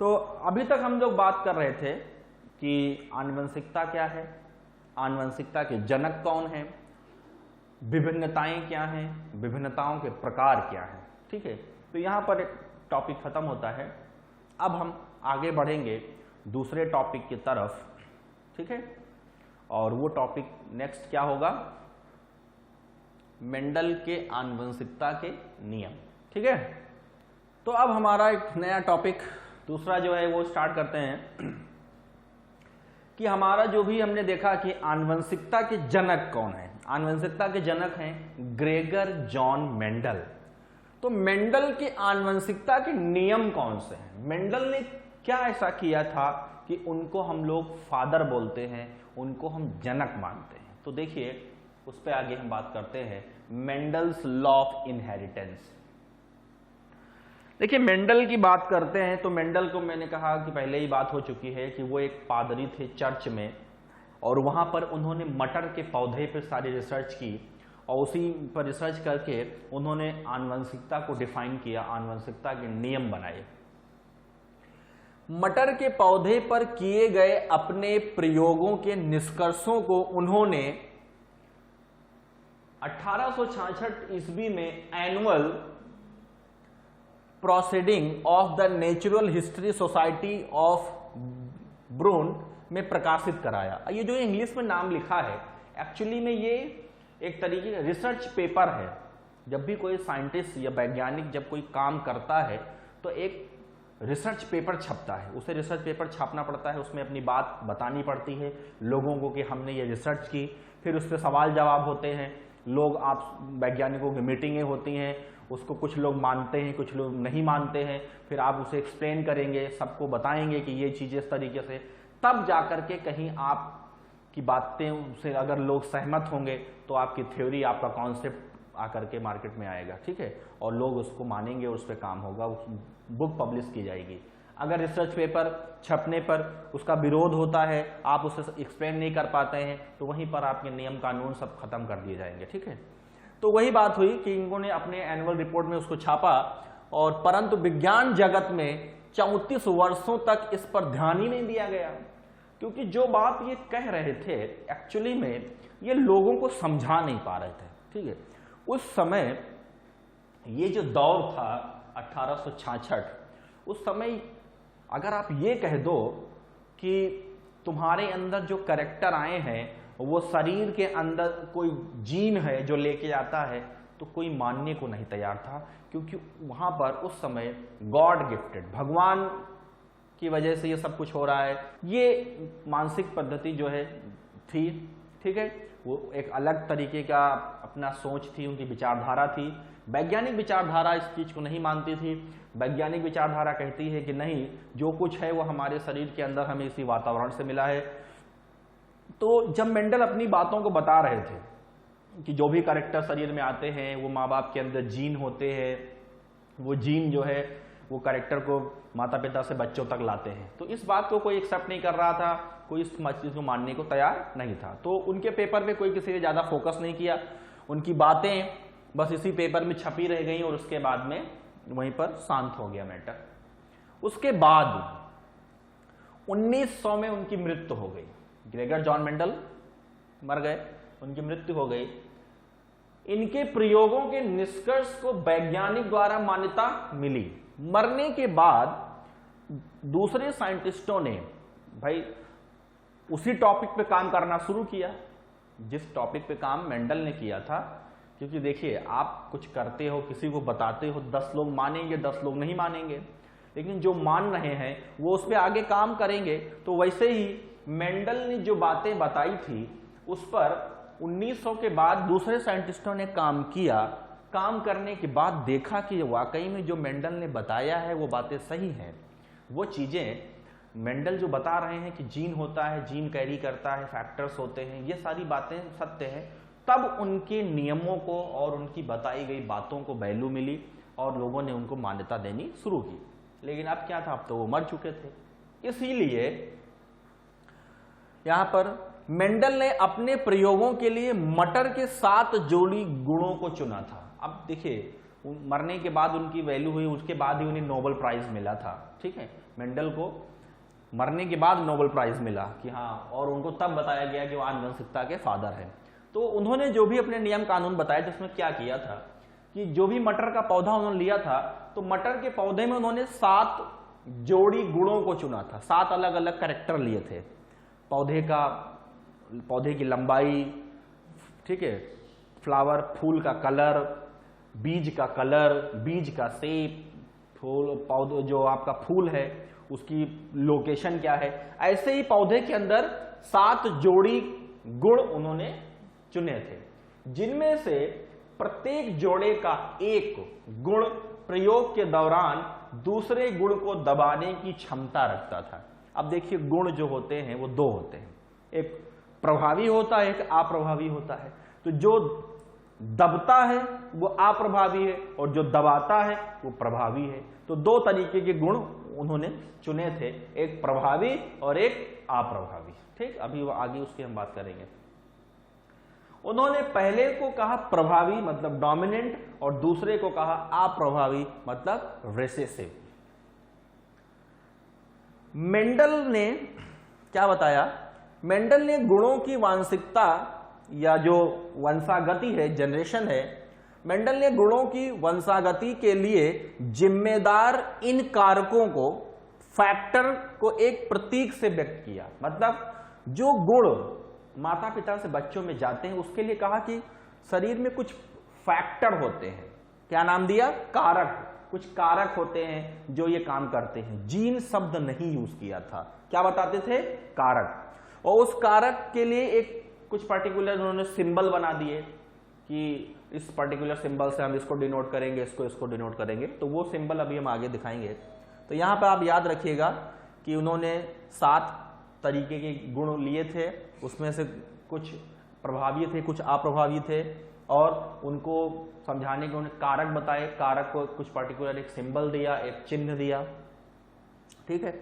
तो अभी तक हम लोग बात कर रहे थे कि आनुवंशिकता क्या है, आनुवंशिकता के जनक कौन हैं, विभिन्नताएं क्या हैं, विभिन्नताओं के प्रकार क्या हैं। ठीक है, तो यहां पर एक टॉपिक खत्म होता है। अब हम आगे बढ़ेंगे दूसरे टॉपिक की तरफ। ठीक है, और वो टॉपिक नेक्स्ट क्या होगा, मेंडल के आनुवंशिकता के नियम। ठीक है, तो अब हमारा एक नया टॉपिक दूसरा जो है वो स्टार्ट करते हैं कि हमारा जो भी हमने देखा कि आनुवंशिकता के जनक कौन है। आनुवंशिकता के जनक हैं ग्रेगर जॉन मेंडल। तो मेंडल के आनुवंशिकता के नियम कौन से हैं, मेंडल ने क्या ऐसा किया था कि उनको हम लोग फादर बोलते हैं, उनको हम जनक मानते हैं। तो देखिए उस पर आगे हम बात करते हैं, मेंडल्स लॉ ऑफ इनहेरिटेंस। देखिए मेंडल की बात करते हैं तो मेंडल को मैंने कहा कि पहले ही बात हो चुकी है कि वो एक पादरी थे चर्च में, और वहां पर उन्होंने मटर के पौधे पर सारी रिसर्च की और उसी पर रिसर्च करके उन्होंने आनुवंशिकता को डिफाइन किया, आनुवंशिकता के नियम बनाए। मटर के पौधे पर किए गए अपने प्रयोगों के निष्कर्षों को उन्होंने 1866 ईस्वी में annual proceeding of the natural history society of Brunn में प्रकाशित कराया। ये जो इंग्लिश में नाम लिखा है, एक्चुअली में ये एक तरीके का रिसर्च पेपर है। जब भी कोई साइंटिस्ट या वैज्ञानिक जब कोई काम करता है तो एक रिसर्च पेपर छपता है, उसे रिसर्च पेपर छापना पड़ता है, उसमें अपनी बात बतानी पड़ती है लोगों को कि हमने ये रिसर्च की, फिर उस पर सवाल जवाब होते हैं, लोग आप वैज्ञानिकों की मीटिंगें होती हैं, उसको कुछ लोग मानते हैं कुछ लोग नहीं मानते हैं, फिर आप उसे एक्सप्लेन करेंगे, सबको बताएंगे कि ये चीज़ें इस तरीके से, तब जाकर के कहीं आपकी बातें से अगर लोग सहमत होंगे तो आपकी थ्योरी, आपका कॉन्सेप्ट आकर के मार्केट में आएगा। ठीक है, और लोग उसको मानेंगे, उस पर काम होगा, उस बुक पब्लिश की जाएगी। अगर रिसर्च पेपर छपने पर उसका विरोध होता है, आप उसे एक्सप्लेन नहीं कर पाते हैं, तो वहीं पर आपके नियम कानून सब खत्म कर दिए जाएंगे। ठीक है, तो वही बात हुई कि इनको ने अपने एनुअल रिपोर्ट में उसको छापा, और परंतु विज्ञान जगत में 34 वर्षों तक इस पर ध्यान ही नहीं दिया गया, क्योंकि जो बात ये कह रहे थे एक्चुअली में ये लोगों को समझा नहीं पा रहे थे। ठीक है, उस समय ये जो दौर था 1866, उस समय अगर आप ये कह दो कि तुम्हारे अंदर जो कैरेक्टर आए हैं वो शरीर के अंदर कोई जीन है जो लेके आता है, तो कोई मानने को नहीं तैयार था, क्योंकि वहां पर उस समय गॉड गिफ्टेड, भगवान की वजह से ये सब कुछ हो रहा है, ये मानसिक पद्धति जो है थी। ठीक है, वो एक अलग तरीके का अपना सोच थी, उनकी विचारधारा थी। वैज्ञानिक विचारधारा इस चीज को नहीं मानती थी। वैज्ञानिक विचारधारा कहती है कि नहीं, जो कुछ है वो हमारे शरीर के अंदर हमें इसी वातावरण से मिला है। तो जब मेंडल अपनी बातों को बता रहे थे कि जो भी कैरेक्टर शरीर में आते हैं वो माँ बाप के अंदर जीन होते हैं, वो जीन जो है वो कैरेक्टर को माता पिता से बच्चों तक लाते हैं, तो इस बात को कोई एक्सेप्ट नहीं कर रहा था, कोई इस चीज को मानने को तैयार नहीं था। तो उनके पेपर में कोई किसी ने ज्यादा फोकस नहीं किया, उनकी बातें बस इसी पेपर में छपी रह गई, और उसके बाद में वहीं पर शांत हो गया मैटर। उसके बाद 1900 में उनकी मृत्यु हो गई। ग्रेगर जॉन मेंडल मर गए, उनकी मृत्यु हो गई। इनके प्रयोगों के निष्कर्ष को वैज्ञानिक द्वारा मान्यता मिली। मरने के बाद दूसरे साइंटिस्टों ने भाई उसी टॉपिक पे काम करना शुरू किया जिस टॉपिक पे काम मेंडल ने किया था। क्योंकि देखिए, आप कुछ करते हो, किसी को बताते हो, 10 लोग मानेंगे, 10 लोग नहीं मानेंगे, लेकिन जो मान रहे हैं वो उस पर आगे काम करेंगे। तो वैसे ही मेंडल ने जो बातें बताई थी उस पर 1900 के बाद दूसरे साइंटिस्टों ने काम किया। काम करने के बाद देखा कि वाकई में जो मेंडल ने बताया है वो बातें सही हैं। वो चीजें मेंडल जो बता रहे हैं कि जीन होता है, जीन कैरी करता है, फैक्टर्स होते हैं, ये सारी बातें सत्य हैं। तब उनके नियमों को और उनकी बताई गई बातों को वैल्यू मिली और लोगों ने उनको मान्यता देनी शुरू की। लेकिन अब क्या था, अब तो वो मर चुके थे। इसीलिए यहां पर मेंडल ने अपने प्रयोगों के लिए मटर के 7 जोड़ी गुणों को चुना था। अब देखिए, मरने के बाद उनकी वैल्यू हुई, उसके बाद ही उन्हें नोबेल प्राइज मिला था। ठीक है, मेंडल को मरने के बाद नोबेल प्राइज मिला कि हाँ, और उनको तब बताया गया कि वो आनुवंशिकता के फादर हैं। तो उन्होंने जो भी अपने नियम कानून बताए थे उसमें क्या किया था कि जो भी मटर का पौधा उन्होंने लिया था, तो मटर के पौधे में उन्होंने 7 जोड़ी गुणों को चुना था। 7 अलग अलग कैरेक्टर लिए थे, पौधे की लंबाई, ठीक है, फ्लावर फूल का कलर, बीज का कलर, बीज का शेप, फूल पौधे जो आपका फूल है उसकी लोकेशन क्या है। ऐसे ही पौधे के अंदर 7 जोड़ी गुण उन्होंने चुने थे, जिनमें से प्रत्येक जोड़े का एक गुण प्रयोग के दौरान दूसरे गुण को दबाने की क्षमता रखता था। अब देखिए, गुण जो होते हैं वो 2 होते हैं, एक प्रभावी होता है, एक अप्रभावी होता है। तो जो दबता है वो अप्रभावी है और जो दबाता है वो प्रभावी है। तो 2 तरीके के गुण उन्होंने चुने थे, एक प्रभावी और एक अप्रभावी। ठीक, अभी वो आगे उसकी हम बात करेंगे। उन्होंने पहले को कहा प्रभावी मतलब डोमिनेंट, और दूसरे को कहा अप्रभावी मतलब रिसेसिव। मेंडल ने क्या बताया? मेंडल ने गुणों की वांशिकता या जो वंशागति है, जनरेशन है, मेंडल ने गुणों की वंशागति के लिए जिम्मेदार इन कारकों को, फैक्टर को एक प्रतीक से व्यक्त किया। मतलब जो गुण माता पिता से बच्चों में जाते हैं उसके लिए कहा कि शरीर में कुछ फैक्टर होते हैं। क्या नाम दिया? कारक। कुछ कारक होते हैं जो ये काम करते हैं। जीन शब्द नहीं यूज किया था, क्या बताते थे? कारक। और उस कारक के लिए एक कुछ पर्टिकुलर उन्होंने सिंबल बना दिए कि इस पर्टिकुलर सिंबल से हम इसको डिनोट करेंगे, इसको डिनोट करेंगे। तो वो सिंबल अभी हम आगे दिखाएंगे। तो यहां पर आप याद रखिएगा कि उन्होंने 7 तरीके के गुण लिए थे, उसमें से कुछ प्रभावी थे, कुछ अप्रभावी थे, और उनको समझाने के उन्हें कारक बताए। कारक को कुछ पर्टिकुलर एक सिंबल दिया, एक चिन्ह दिया। ठीक है,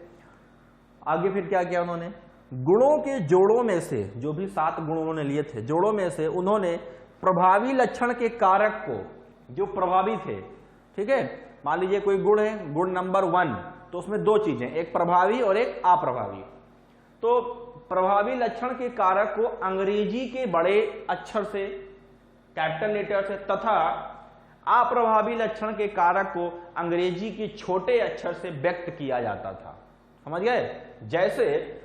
आगे फिर क्या किया उन्होंने? गुणों के जोड़ों में से, जो भी 7 गुण उन्होंने लिए थे, जोड़ों में से उन्होंने प्रभावी लक्षण के कारक को, जो प्रभावी थे, ठीक है, मान लीजिए कोई गुण है, गुण नंबर 1, तो उसमें 2 चीजें, एक प्रभावी और एक अप्रभावी। तो प्रभावी लक्षण के कारक को अंग्रेजी के बड़े अक्षर से, कैपिटल लेटर से, तथा अप्रभावी लक्षण के कारक को अंग्रेजी के छोटे अक्षर से व्यक्त किया जाता था। समझ गए? जैसे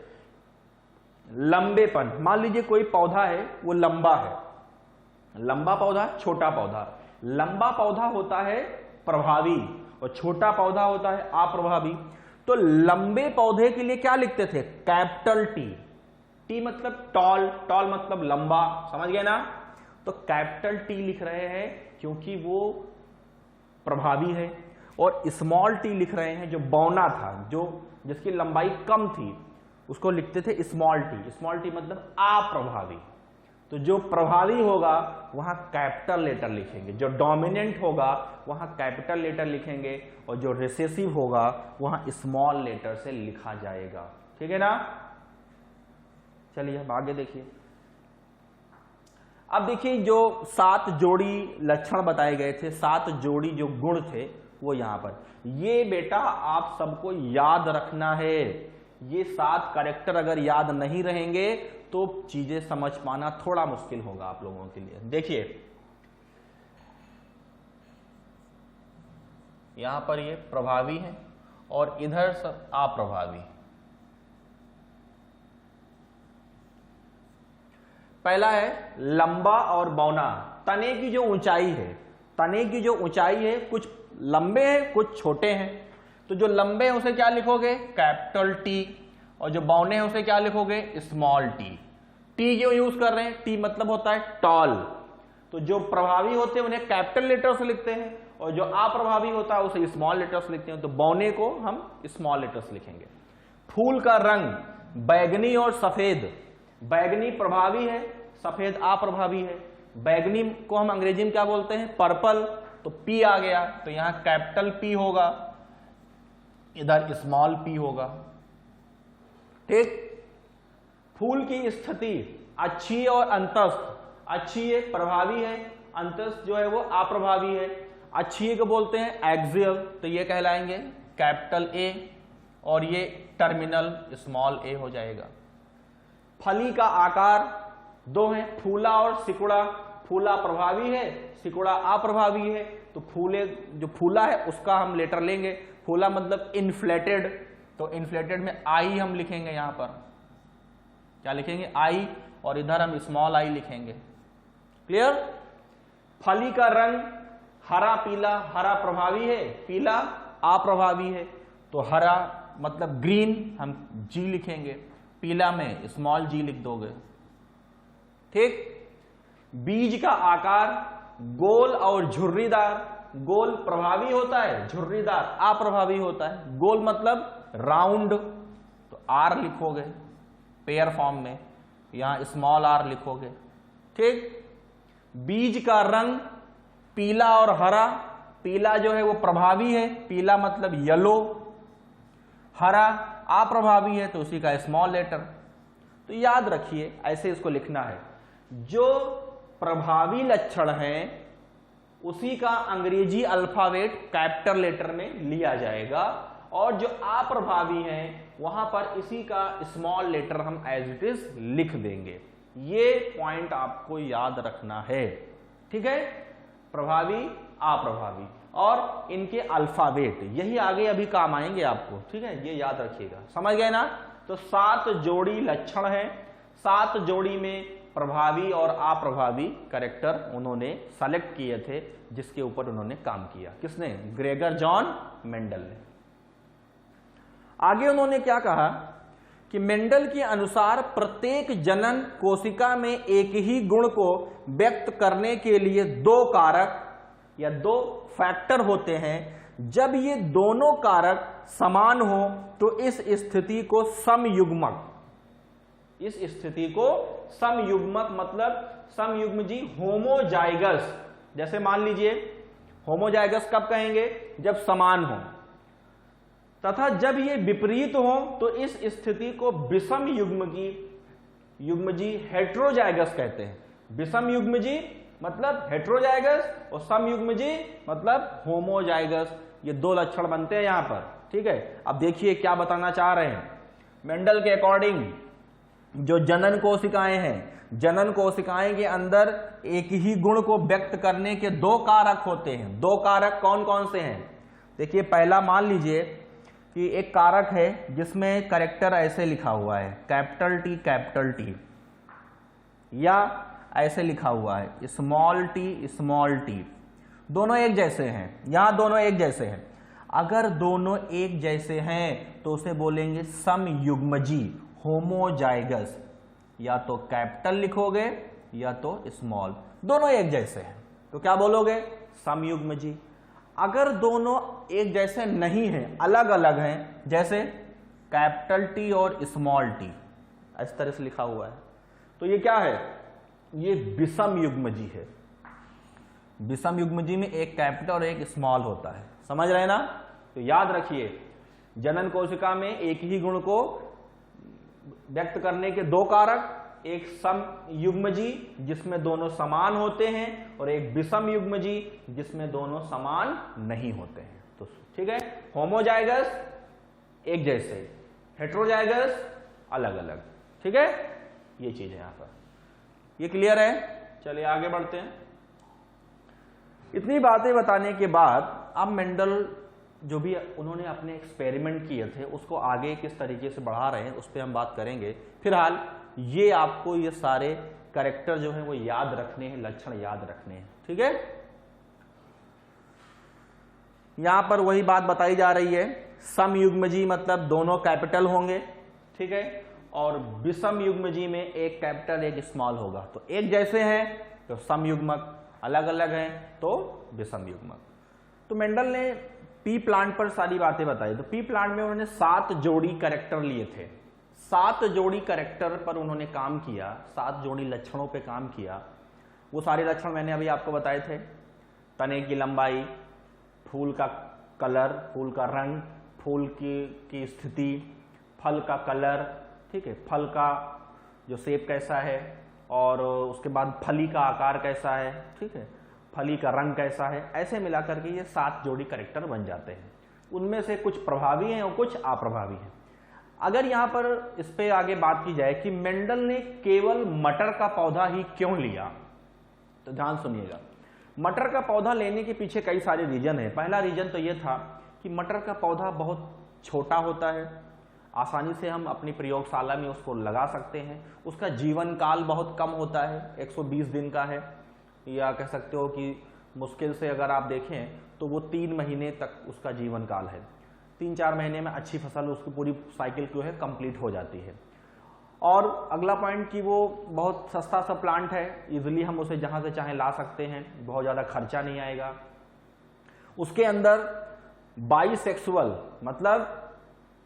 लंबेपन, मान लीजिए कोई पौधा है, वो लंबा है, लंबा पौधा, छोटा पौधा। लंबा पौधा होता है प्रभावी और छोटा पौधा होता है अप्रभावी। तो लंबे पौधे के लिए क्या लिखते थे? Capital T. टी मतलब टॉल, टॉल मतलब लंबा, समझ गए ना? तो कैपिटल टी लिख रहे हैं क्योंकि वो प्रभावी है, और स्मॉल टी लिख रहे हैं जो बौना था, जो जिसकी लंबाई कम थी, उसको लिखते थे स्मॉल टी। स्मॉल टी मतलब अप्रभावी। तो जो प्रभावी होगा वहां कैपिटल लेटर लिखेंगे, जो डोमिनेंट होगा वहां कैपिटल लेटर लिखेंगे, और जो रिसेसिव होगा वहां स्मॉल लेटर से लिखा जाएगा। ठीक है ना? चलिए अब आगे देखिए। अब देखिए जो 7 जोड़ी लक्षण बताए गए थे, 7 जोड़ी जो गुण थे वो यहां पर, ये बेटा आप सबको याद रखना है। ये 7 कैरेक्टर अगर याद नहीं रहेंगे तो चीजें समझ पाना थोड़ा मुश्किल होगा आप लोगों के लिए। देखिए यहां पर ये प्रभावी है और इधर सब अप्रभावी। पहला है लंबा और बौना। तने की जो ऊंचाई है, तने की जो ऊंचाई है, कुछ लंबे हैं कुछ छोटे हैं। तो जो लंबे हैं उसे क्या लिखोगे? Capital T. और जो बौने हैं उसे क्या लिखोगे? Small T. टी क्यों यूज कर रहे हैं? टी मतलब होता है टॉल। तो जो प्रभावी होते हैं उन्हें कैपिटल लेटर से लिखते हैं, और जो अप्रभावी होता है उसे स्मॉल लेटर से लिखते हैं। तो बौने को हम स्मॉल लेटर से लिखेंगे। फूल का रंग बैगनी और सफेद। बैगनी प्रभावी है, सफेद अप्रभावी है। बैगनी को हम अंग्रेजी में क्या बोलते हैं? पर्पल। तो पी आ गया, तो यहां कैपिटल पी होगा, इधर स्मॉल पी होगा। ठीक। फूल की स्थिति अच्छी और अंतस्थ। अच्छी है, प्रभावी है, अंतस्थ जो है वो अप्रभावी है। अच्छी को बोलते हैं एक्सियल, तो ये कहलाएंगे कैपिटल ए, और ये टर्मिनल स्मॉल ए हो जाएगा। फली का आकार दो है, फूला और सिकुड़ा। फूला प्रभावी है, सिकुड़ा अप्रभावी है, तो फूले जो फूला है उसका हम लेटर लेंगे। फूला मतलब इन्फ्लेटेड, तो इन्फ्लेटेड में आई हम लिखेंगे, यहां पर क्या लिखेंगे आई, और इधर हम स्मॉल आई लिखेंगे। क्लियर। फली का रंग हरा पीला, हरा प्रभावी है, पीला अप्रभावी है, तो हरा मतलब ग्रीन हम जी लिखेंगे, पीला में स्मॉल जी लिख दोगे। ठीक। बीज का आकार गोल और झुर्रीदार। गोल प्रभावी होता है, झुर्रीदार अप्रभावी होता है। गोल मतलब राउंड, तो आर लिखोगे पेयर फॉर्म में, यहां स्मॉल आर लिखोगे। ठीक। बीज का रंग पीला और हरा। पीला जो है वो प्रभावी है, पीला मतलब येलो, हरा अप्रभावी है, तो उसी का स्मॉल लेटर। तो याद रखिए ऐसे इसको लिखना है, जो प्रभावी लक्षण है उसी का अंग्रेजी अल्फाबेट कैपिटल लेटर में लिया जाएगा, और जो अप्रभावी है वहां पर इसी का स्मॉल लेटर हम एज इट इज लिख देंगे। ये पॉइंट आपको याद रखना है। ठीक है। प्रभावी अप्रभावी और इनके अल्फाबेट, यही आगे अभी काम आएंगे आपको। ठीक है, ये याद रखिएगा। समझ गए ना। तो 7 जोड़ी लक्षण है, 7 जोड़ी में प्रभावी और अप्रभावी कैरेक्टर उन्होंने सेलेक्ट किए थे, जिसके ऊपर उन्होंने काम किया। किसने? ग्रेगर जॉन मेंडल ने। आगे उन्होंने क्या कहा कि मेंडल के अनुसार प्रत्येक जनन कोशिका में एक ही गुण को व्यक्त करने के लिए 2 कारक या 2 फैक्टर होते हैं। जब ये दोनों कारक समान हो तो इस स्थिति को समयुग्मक, इस स्थिति को समयुग्मक मतलब समयुग्मजी होमोजाइगस। जैसे मान लीजिए होमोजाइगस कब कहेंगे? जब समान हो, तथा जब ये विपरीत हो तो इस स्थिति को विषम युग्मजी हेट्रोजाइगस कहते हैं। विषम युग्मजी मतलब हेट्रोजाइगस और समयुग्मजी मतलब होमोजाइगस। ये 2 लक्षण बनते हैं यहां पर। ठीक है। अब देखिए क्या बताना चाह रहे हैं। मेंडल के अकॉर्डिंग जो जनन कोशिकाएं हैं, जनन कोशिकाएं के अंदर एक ही गुण को व्यक्त करने के 2 कारक होते हैं। 2 कारक कौन कौन से हैं? देखिए, पहला मान लीजिए कि एक कारक है जिसमें कैरेक्टर ऐसे लिखा हुआ है कैपिटल टी, या ऐसे लिखा हुआ है स्मॉल टी। दोनों एक जैसे हैं, यहां दोनों एक जैसे हैं। अगर दोनों एक जैसे हैं तो उसे बोलेंगे समयुग्मजी, होमोजाइगस। या तो कैपिटल लिखोगे या तो स्मॉल, दोनों एक जैसे हैं तो क्या बोलोगे? समयुग्मजी। अगर दोनों एक जैसे नहीं हैं, अलग अलग हैं, जैसे कैपिटल टी और स्मॉल टी इस तरह से लिखा हुआ है, तो ये क्या है? ये विषम युग्मजी है। विषम युग्मजी में एक कैपिटल और एक स्मॉल होता है। समझ रहे ना? तो याद रखिए, जनन कोशिका में एक ही गुण को व्यक्त करने के 2 कारक, एक सम युग्मजी जिसमें दोनों समान होते हैं और एक विषम युग्मजी जिसमें दोनों समान नहीं होते हैं। तो ठीक है, होमोजाइगस एक जैसे, हेट्रोजाइगस अलग अलग। ठीक है, ये चीज है यहां पर। ये क्लियर है? चलिए आगे बढ़ते हैं। इतनी बातें बताने के बाद अब मेंडल जो भी उन्होंने अपने एक्सपेरिमेंट किए थे उसको आगे किस तरीके से बढ़ा रहे हैं उस पर हम बात करेंगे। फिलहाल ये आपको ये सारे कैरेक्टर जो हैं वो याद रखने हैं, लक्षण याद रखने हैं। ठीक है। यहां पर वही बात बताई जा रही है, समयुग्मजी मतलब दोनों कैपिटल होंगे। ठीक है। और विषम युग्मजी में एक कैपिटल एक स्मॉल होगा। तो एक जैसे हैं तो समयुग्मक, अलग अलग हैं तो विषम युग्मक। तो मेंडल ने पी प्लांट पर सारी बातें बताई। तो पी प्लांट में उन्होंने 7 जोड़ी कैरेक्टर लिए थे। 7 जोड़ी कैरेक्टर पर उन्होंने काम किया, 7 जोड़ी लक्षणों पे काम किया। वो सारे लक्षण मैंने अभी आपको बताए थे। तने की लंबाई, फूल का कलर, फूल का रंग, फूल की स्थिति, फल का कलर, ठीक है, फल का जो शेप कैसा है, और उसके बाद फली का आकार कैसा है, ठीक है, फली का रंग कैसा है, ऐसे मिलाकर के ये 7 जोड़ी कैरेक्टर बन जाते हैं। उनमें से कुछ प्रभावी हैं और कुछ अप्रभावी हैं। अगर यहां पर इस पे आगे बात की जाए कि मेंडल ने केवल मटर का पौधा ही क्यों लिया, तो ध्यान सुनिएगा। मटर का पौधा लेने के पीछे कई सारे रीजन है। पहला रीजन तो यह था कि मटर का पौधा बहुत छोटा होता है, आसानी से हम अपनी प्रयोगशाला में उसको लगा सकते हैं। उसका जीवन काल बहुत कम होता है, 120 दिन का है, या कह सकते हो कि मुश्किल से अगर आप देखें तो वो 3 महीने तक उसका जीवन काल है। 3-4 महीने में अच्छी फसल उसकी पूरी साइकिल जो है कंप्लीट हो जाती है। और अगला पॉइंट कि वो बहुत सस्ता सा प्लांट है, इजिली हम उसे जहां से चाहें ला सकते हैं, बहुत ज्यादा खर्चा नहीं आएगा। उसके अंदर बाइसेक्सुअल, मतलब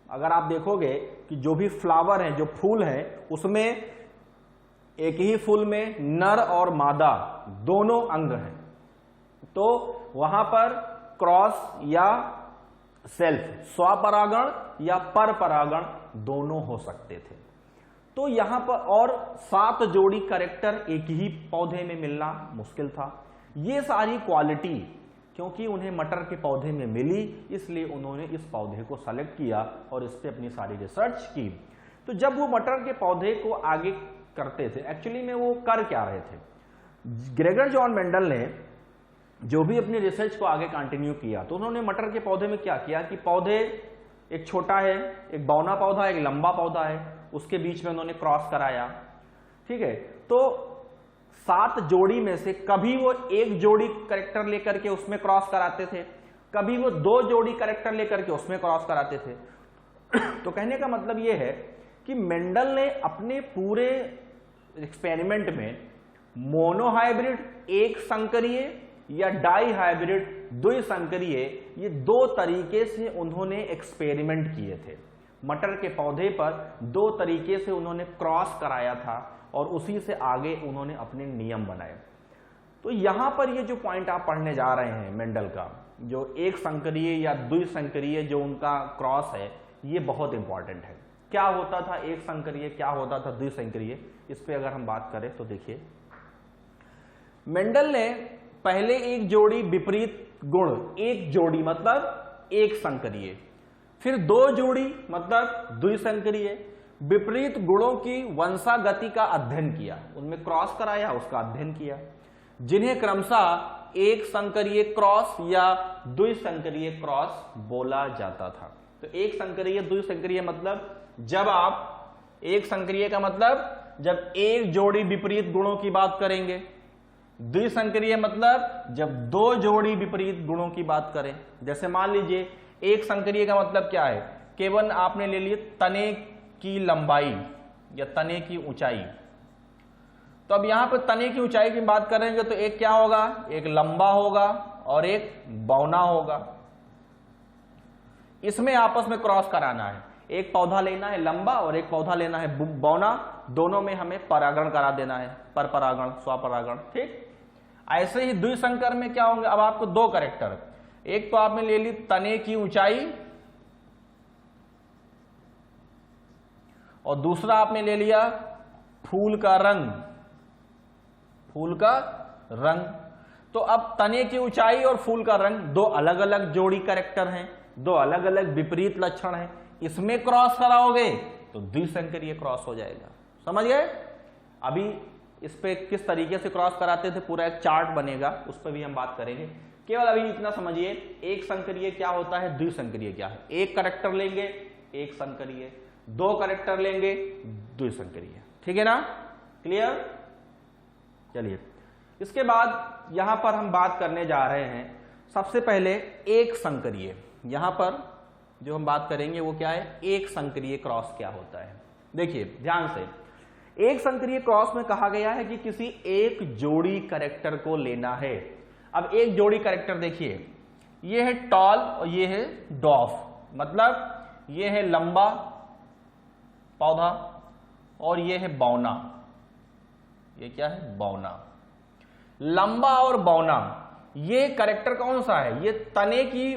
अगर आप देखोगे कि जो भी फ्लावर हैं, जो फूल हैं, उसमें एक ही फूल में नर और मादा दोनों अंग हैं, तो वहां पर क्रॉस या सेल्फ, स्वपरागण या परपरागण दोनों हो सकते थे। तो यहां पर और 7 जोड़ी कैरेक्टर एक ही पौधे में मिलना मुश्किल था। ये सारी क्वालिटी क्योंकि उन्हें मटर के पौधे में मिली, इसलिए उन्होंने इस पौधे को सेलेक्ट किया और इस पे अपनी सारी रिसर्च की। तो जब वो मटर के पौधे को आगे करते थे, एक्चुअली में वो कर क्या रहे थे, ग्रेगर जॉन मेंडल ने जो भी अपनी रिसर्च को आगे कंटिन्यू किया, तो उन्होंने मटर के पौधे में क्या किया कि पौधे एक छोटा है, एक बौना पौधा, एक लंबा पौधा है, उसके बीच में उन्होंने क्रॉस कराया। ठीक है, तो 7 जोड़ी में से कभी वो 1 जोड़ी कैरेक्टर लेकर के उसमें क्रॉस कराते थे, कभी वो 2 जोड़ी कैरेक्टर लेकर के उसमें क्रॉस कराते थे। तो कहने का मतलब ये है कि मेंडल ने अपने पूरे एक्सपेरिमेंट में मोनोहाइब्रिड, एक संकरीय, या डाई हाइब्रिड, द्विसंकरीय, ये 2 तरीके से उन्होंने एक्सपेरिमेंट किए थे। मटर के पौधे पर 2 तरीके से उन्होंने क्रॉस कराया था और उसी से आगे उन्होंने अपने नियम बनाए। तो यहां पर ये जो पॉइंट आप पढ़ने जा रहे हैं मेंडल का, जो एक संकरीय या द्विसंकरीय जो उनका क्रॉस है, ये बहुत इंपॉर्टेंट है। क्या होता था एक संकरीय, क्या होता था द्विसंकरीय, इस पे अगर हम बात करें तो देखिए, मेंडल ने पहले एक जोड़ी विपरीत गुण, एक जोड़ी मतलब एक संकरीय, फिर 2 जोड़ी मतलब द्विसंकरीय, विपरीत गुणों की वंशागति का अध्ययन किया, उनमें क्रॉस कराया, उसका अध्ययन किया, जिन्हें क्रमशः एक संकरीय क्रॉस या द्विसंकरीय क्रॉस बोला जाता था। तो एक संकरीय, द्विसंकरीय मतलब जब आप एक संकरीय का मतलब जब एक जोड़ी विपरीत गुणों की बात करेंगे, द्विसंकरीय मतलब जब 2 जोड़ी विपरीत गुणों की बात करें। जैसे मान लीजिए एक संकरीय का मतलब क्या है, केवल आपने ले लिए तने की लंबाई या तने की ऊंचाई। तो अब यहां पर तने की ऊंचाई की बात करेंगे तो एक क्या होगा, एक लंबा होगा और एक बौना होगा। इसमें आपस में क्रॉस कराना है, एक पौधा लेना है लंबा और एक पौधा लेना है बौना, दोनों में हमें परागण करा देना है, पर परागण, स्वपरागण। ठीक, ऐसे ही द्विसंकर में क्या होंगे, अब आपको 2 कैरेक्टर, एक तो आपने ले ली तने की ऊंचाई और दूसरा आपने ले लिया फूल का रंग, फूल का रंग। तो अब तने की ऊंचाई और फूल का रंग 2 अलग अलग जोड़ी कैरेक्टर हैं, 2 अलग अलग विपरीत लक्षण हैं, इसमें क्रॉस कराओगे तो द्विसंकरीय क्रॉस हो जाएगा। समझ गए? अभी इस पे किस तरीके से क्रॉस कराते थे पूरा एक चार्ट बनेगा, उस पर भी हम बात करेंगे। केवल अभी इतना समझिए, एक संकरीय क्या होता है, द्विसंकरीय क्या है। एक कैरेक्टर लेंगे एक संकरीय, 2 कैरेक्टर लेंगे द्विसंकरीय। ठीक है ना, क्लियर? चलिए, इसके बाद यहां पर हम बात करने जा रहे हैं सबसे पहले एक संकरीय। यहां पर जो हम बात करेंगे वो क्या है, एक संकरीय क्रॉस क्या होता है। देखिए ध्यान से, एक संकरीय क्रॉस में कहा गया है कि किसी एक जोड़ी कैरेक्टर को लेना है। अब एक जोड़ी कैरेक्टर देखिए, ये है टॉल और ये है डॉफ, मतलब ये है लंबा पौधा और ये है बौना। ये क्या है, बौना। लंबा और बौना, ये कैरेक्टर कौन सा है, ये तने की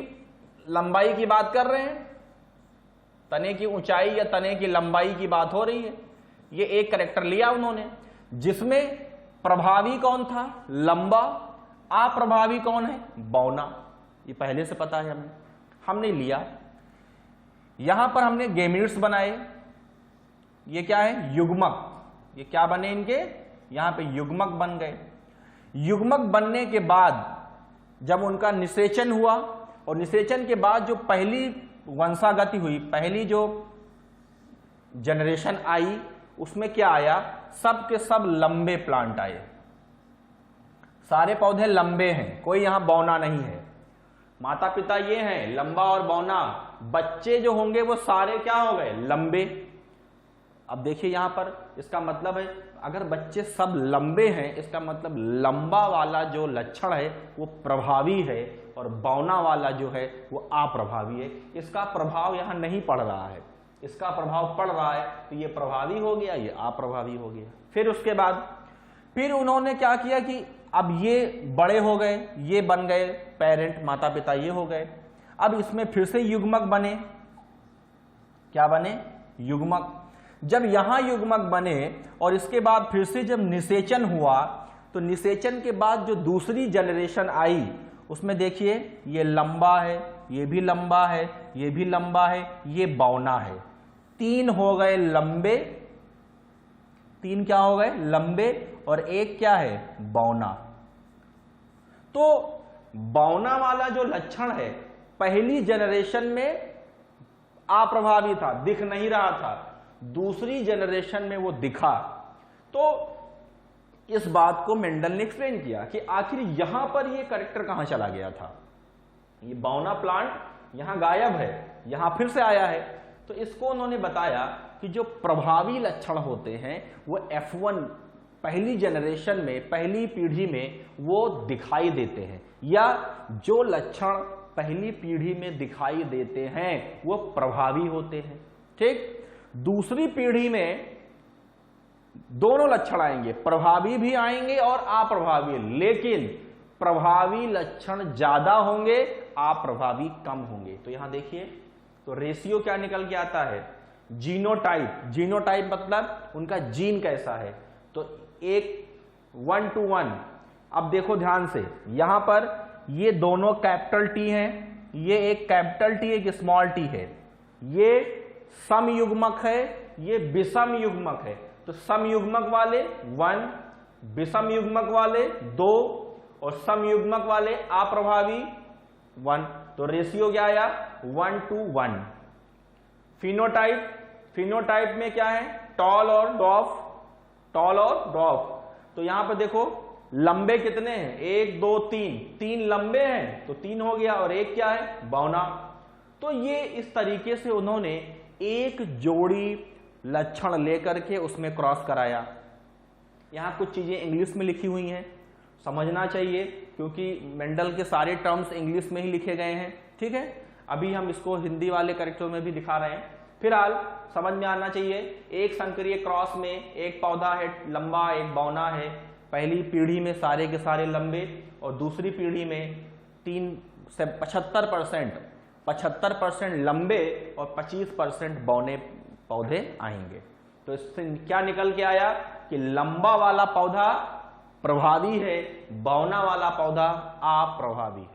लंबाई की बात कर रहे हैं, तने की ऊंचाई या तने की लंबाई की बात हो रही है। ये एक कैरेक्टर लिया उन्होंने, जिसमें प्रभावी कौन था, लंबा, अप्रभावी कौन है? बौना। ये पहले से पता है, हमने लिया। यहां पर हमने गैमीट्स बनाए, ये क्या है? युग्मक। ये क्या बने इनके? यहां पे युग्मक बन गए। युग्मक बनने के बाद जब उनका निषेचन हुआ, और निषेचन के बाद जो पहली वंशागति हुई, पहली जो जनरेशन आई, उसमें क्या आया? सब के सब लंबे प्लांट आए। सारे पौधे लंबे हैं, कोई यहां बौना नहीं है। माता पिता ये हैं लंबा और बौना, बच्चे जो होंगे वो सारे क्या हो गए? लंबे। अब देखिए यहां पर इसका मतलब है, अगर बच्चे सब लंबे हैं, इसका मतलब लंबा वाला जो लक्षण है वो प्रभावी है, और बौना वाला जो है वो अप्रभावी है। इसका प्रभाव यहां नहीं पड़ रहा है, इसका प्रभाव पड़ रहा है, तो ये प्रभावी हो गया, ये अप्रभावी हो गया। फिर उसके बाद फिर उन्होंने क्या किया कि अब ये बड़े हो गए, ये बन गए पेरेंट, माता पिता ये हो गए। अब इसमें फिर से युग्मक बने। क्या बने? युग्मक। जब यहां युग्मक बने और इसके बाद फिर से जब निषेचन हुआ, तो निषेचन के बाद जो दूसरी जनरेशन आई, उसमें देखिए ये लंबा है, ये भी लंबा है, ये भी लंबा है, ये बौना है। 3 हो गए लंबे, 3 क्या हो गए? लंबे, और एक क्या है? बौना। तो बौना वाला जो लक्षण है पहली जनरेशन में अप्रभावी था, दिख नहीं रहा था, दूसरी जनरेशन में वो दिखा। तो इस बात को मेंडल ने एक्सप्लेन किया कि आखिर यहां पर ये कैरेक्टर कहां चला गया था। ये बौना प्लांट यहां गायब है, यहां फिर से आया है। तो इसको उन्होंने बताया कि जो प्रभावी लक्षण होते हैं वो F1 पहली जनरेशन में, पहली पीढ़ी में वो दिखाई देते हैं, या जो लक्षण पहली पीढ़ी में दिखाई देते हैं वो प्रभावी होते हैं। ठीक, दूसरी पीढ़ी में दोनों लक्षण आएंगे, प्रभावी भी आएंगे और अप्रभावी, लेकिन प्रभावी लक्षण ज्यादा होंगे, अप्रभावी कम होंगे। तो यहां देखिए, तो रेशियो क्या निकल के आता है? जीनोटाइप। जीनोटाइप मतलब उनका जीन कैसा है, तो एक 1 to 1। अब देखो ध्यान से, यहां पर ये दोनों कैपिटल टी हैं, ये एक कैपिटल टी एक स्मॉल टी है, ये समयुग्मक है, ये विषम युग्मक है। तो समयुग्मक वाले 1, विषम युग्मक वाले 2, और समयुग्मक वाले अप्रभावी 1। तो रेशियो क्या आया? 1 to 1। फिनोटाइप, फिनोटाइप में क्या है? टॉल और डॉफ, टॉल और डॉफ। तो यहां पर देखो लंबे कितने हैं? 1 2 3, 3 लंबे हैं तो 3 हो गया, और एक क्या है? बौना। तो ये इस तरीके से उन्होंने एक जोड़ी लक्षण लेकर के उसमें क्रॉस कराया। यहां कुछ चीजें इंग्लिश में लिखी हुई हैं, समझना चाहिए, क्योंकि मेंडल के सारे टर्म्स इंग्लिश में ही लिखे गए हैं। ठीक है, अभी हम इसको हिंदी वाले कैरेक्टर में भी दिखा रहे हैं। फिलहाल समझ में आना चाहिए, एक संकरीय क्रॉस में एक पौधा है लंबा, एक बौना है। पहली पीढ़ी में सारे के सारे लंबे, और दूसरी पीढ़ी में 3 से 75% लंबे और 25% बौने पौधे आएंगे। तो इससे क्या निकल के आया कि लंबा वाला पौधा प्रभावी है, बौना वाला पौधा अप्रभावी है।